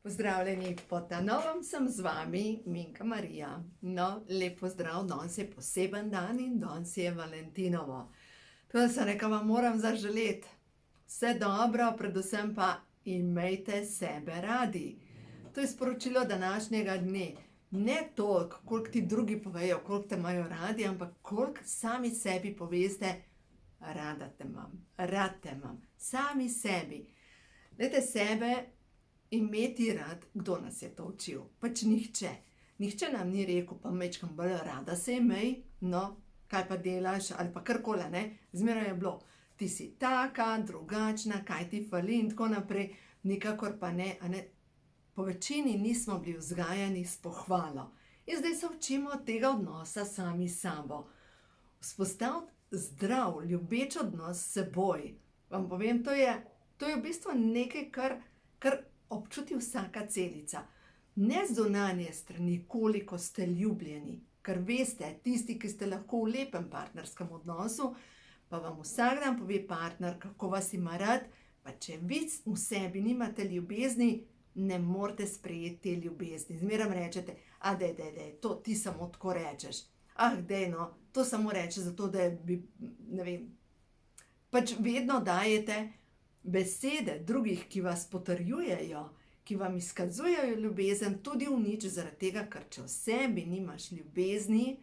Pozdravljeni, po ta novem sem z vami, Minka Marija. No, lep pozdrav, danes je poseben dan in danes je Valentinovo. Tako da sem rekla, vam moram zaželeti vse dobro, predvsem pa imejte sebe radi. To je sporočilo današnjega dne. Ne toliko, koliko ti drugi povejo, koliko te imajo radi, ampak koliko sami sebi poveste, rada te imam, rad te imam, sami sebi. Dajte sebe imeti rad, kdo nas je to učil? Pač nihče. Nihče nam ni rekel, pa majčkeno bolj rada se imej, no, kaj pa delaš, ali pa karkoli, ne. Zmeraj je bilo, ti si taka, drugačna, kaj ti fali in tako naprej. Nikakor pa ne, a ne. Po večini nismo bili vzgajani s pohvalo. In zdaj se učimo tega odnosa sami s sabo. Vzpostaviti zdrav, ljubeč odnos s seboj. Vam povem, to je v bistvu nekaj, kar občuti vsaka celica. Ne zunanje strani, koliko ste ljubljeni, ker veste, tisti, ki ste lahko v lepem partnerskem odnosu, pa vam vsak dan pove partner, kako vas ima rad, pa če vi v sebi nimate ljubezni, ne morete sprejeti te ljubezni. Zmeraj rečete, dej, to ti samo tako rečeš. Dej no, to samo rečeš zato, da bi, ne vem, pač vedno dajete besede drugih, ki vas potrjujejo, ki vam izkazujejo ljubezen, tudi v nič, zaradi tega, ker če v sebi nimaš ljubezni,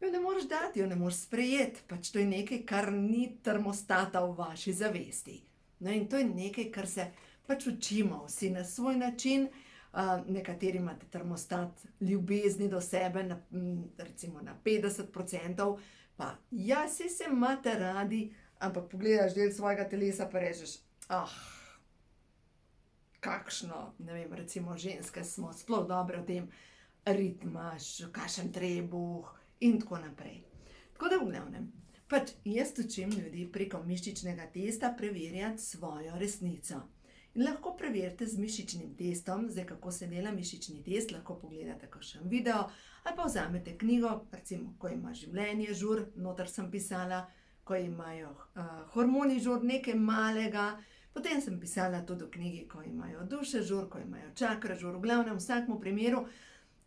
jo ne moreš dati, jo ne moreš sprejeti. Pač to je nekaj, kar ni termostata v vaši zavesti. No, in to je nekaj, kar se pač učimo vsi na svoj način. Nekateri imate termostat ljubezni do sebe recimo na 50%, pa ja, saj se imate radi, ampak pogledaš del svojega telesa pa rečeš, kakšno, ne vem, recimo ženske smo sploh dobre v tem, ritmaš, kakšen trebuh in tako naprej. Tako da v glavnem, pač jaz učim ljudi preko mišičnega testa preverjati svojo resnico. In lahko preverite z mišičnim testom. Zdaj, kako se dela mišični test, lahko pogledate kakšen video ali pa vzamete knjigo, recimo, ko ima življenje žur, noter sem pisala, ko imajo hormoni žur, nekaj malega. Potem sem pisala tudi v knjigi, ko imajo duše žur, ko imajo čakra žur. V glavnem, v vsakem primeru,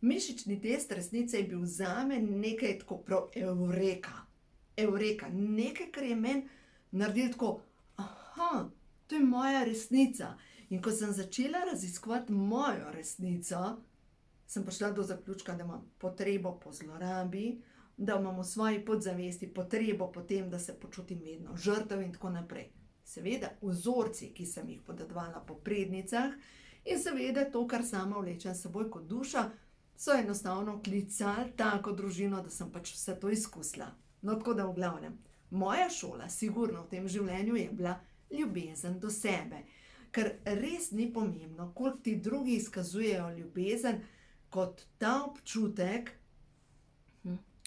mišični test resnice je bil zame nekaj tako prav eureka. Nekaj, kar je meni naredilo tako, to je moja resnica. In ko sem začela raziskovati mojo resnico, sem prišla do zaključka, da imam potrebo po zlorabi, da imam v svoji podzavesti potrebo po tem, da se počutim vedno žrtev in tako naprej. Seveda vzorci, ki sem jih podedovala po prednicah, in seveda to, kar sama vlečem s seboj kot duša, so enostavno klicali tako družino, da sem pač vse to izkusila. No, tako da v glavnem, moja šola sigurno v tem življenju je bila ljubezen do sebe. Ker res ni pomembno, koliko ti drugi izkazujejo ljubezen, kot ta občutek,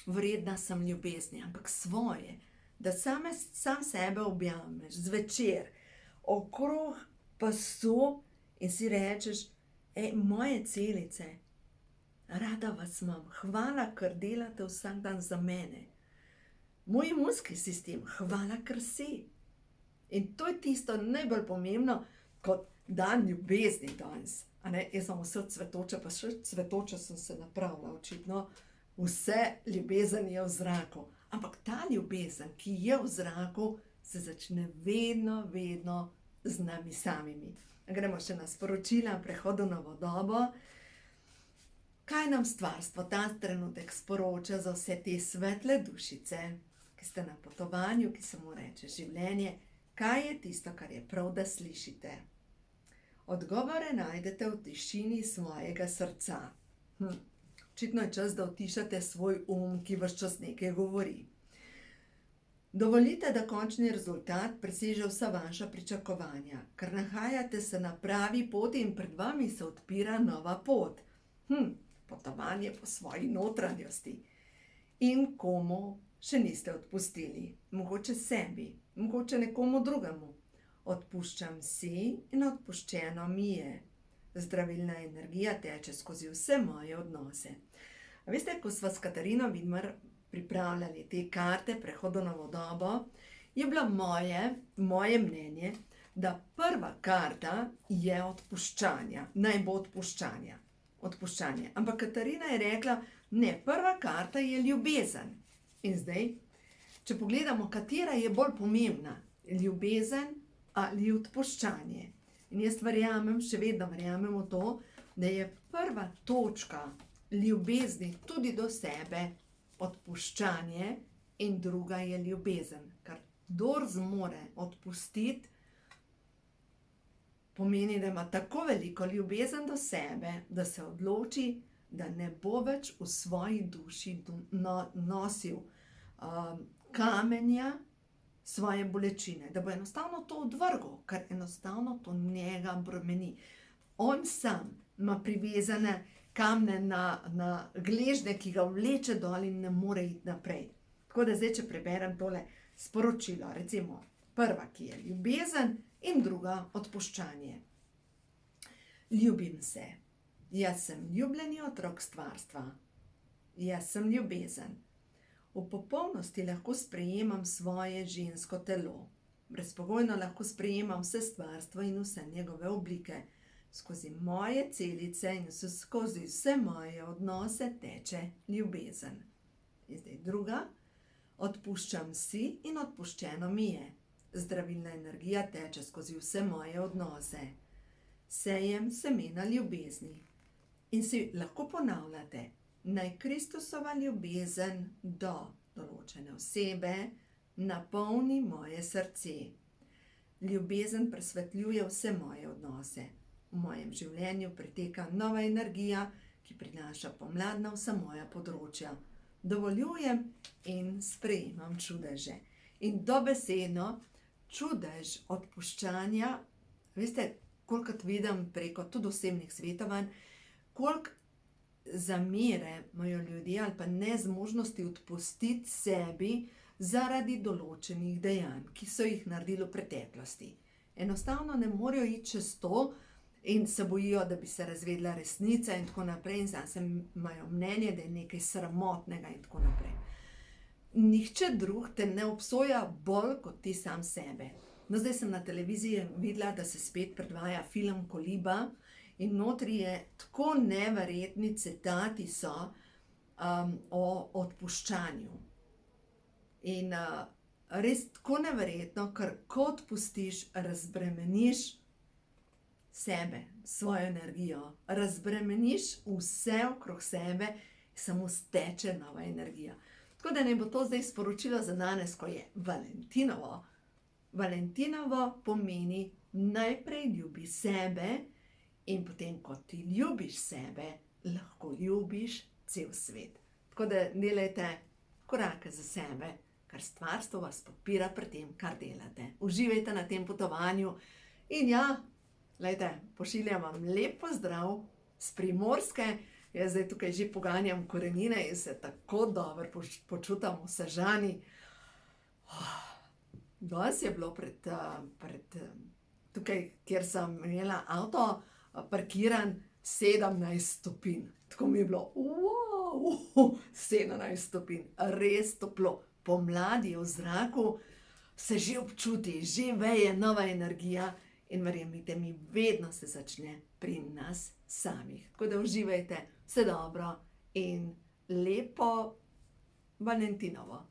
vredna sem ljubezni, ampak svoje. Da sam sebe objameš zvečer, okrog pasu in si rečeš, moje celice, rada vas imam, hvala, ker delate vsak dan za mene. Moj imunski sistem, hvala, ker si. In to je tisto najbolj pomembno, kot dan ljubezni danes. Jaz sem vse cvetoča, pa še cvetoča sem se napravila, očitno. Vse ljubezen je v zraku. Ampak ta ljubezen, ki je v zraku, se začne vedno z nami samimi. Gremo še na sporočila, prehodu na novo dobo. Kaj nam stvarstvo ta trenutek sporoča za vse te svetle dušice, ki ste na potovanju, ki se mu reče življenje? Kaj je tisto, kar je prav, da slišite? Odgovore najdete v tišini svojega srca. Očitno je čas, da utišate svoj ki vas čas nekaj govori. Dovolite, da končni rezultat preseže vsa vaša pričakovanja, ker nahajate se na pravi poti in pred vami se odpira nova pot. Potovanje po svoji notranjosti. In komu še niste odpustili? Mogoče sebi, mogoče nekomu drugemu. Odpuščam si in odpuščeno mi je. Zdravilna energija teče skozi vse moje odnose. A veste, ko sva s Katarino Vidmar pripravljali te karte prehodu na novo dobo, je bilo moje mnenje, da prva karta je odpuščanja, naj bo odpuščanje. Ampak Katarina je rekla, ne, prva karta je ljubezen. In zdaj, če pogledamo, katera je bolj pomembna, ljubezen ali odpuščanje. In jaz verjamem, še vedno verjamem v to, da je prva točka ljubezni tudi do sebe odpuščanje in druga je ljubezen. Ker kdor zmore odpustiti, pomeni, da ima tako veliko ljubezen do sebe, da se odloči, da ne bo več v svoji duši nosil kamenja svoje bolečine, da bo enostavno to odvrgel, ker enostavno to njega bremeni. On sam ima privezane kamne na gležnje, ki ga vleče dol in ne more iti naprej. Tako da zdaj, če preberem tole sporočilo, recimo prva, ki je ljubezen in druga odpuščanje. Ljubim se. Jaz sem ljubljeni otrok stvarstva. Jaz sem ljubezen. V popolnosti lahko sprejemam svoje žensko telo. Brezpogojno lahko sprejemam vse stvarstvo in vse njegove oblike. Skozi moje celice in skozi vse moje odnose teče ljubezen. In zdaj druga. Odpuščam si in odpuščeno mi je. Zdravilna energija teče skozi vse moje odnose. Sejem semena ljubezni. In si lahko ponavljate, naj Kristusova ljubezen do določene osebe napolni moje srce. Ljubezen presvetljuje vse moje odnose. V mojem življenju priteka nova energija, ki prinaša pomlad na vsa moja področja. Dovoljujem in sprejemam čudeže. In dobesedno čudež odpuščanja, veste, kolikokrat vidim preko tudi osebnih svetovanj, koliko zamere imajo ljudje ali pa nezmožnosti odpustiti sebi zaradi določenih dejanj, ki so jih naredili v preteklosti. Enostavno ne morejo iti čez to in se bojijo, da bi se razvedla resnica in tako naprej, in zase imajo mnenje, da je nekaj sramotnega in tako naprej. Nihče drug te ne obsoja bolj kot ti sam sebe. No, zdaj sem na televiziji videla, da se spet predvaja film Koliba in notri je tako neverjetni citati so o odpuščanju. In res tako neverjetno, ker ko odpustiš, razbremeniš sebe, svojo energijo, razbremeniš vse okrog sebe, samo steče nova energija. Tako da ne bo to zdaj sporočilo za danes, ko je Valentinovo. Valentinovo pomeni najprej ljubi sebe in potem, ko ti ljubiš sebe, lahko ljubiš cel svet. Tako da delajte korake za sebe, ker stvarstvo vas podpira pri tem, kar delate. Uživajte na tem potovanju in ja, glejte, pošiljam vam lep pozdrav s Primorske. Jaz zdaj tukaj že poganjam korenine in se tako dobro počutam v Sežani. Danes je bilo tukaj, kjer sem imela avto parkiran, 17 stopinj. Tako mi je bilo, 17 stopinj, res toplo. Pomladi je v zraku, se že občuti, že veje nova energija in verjemite mi, vedno se začne pri nas samih. Tako da uživajte, vse dobro in lepo Valentinovo.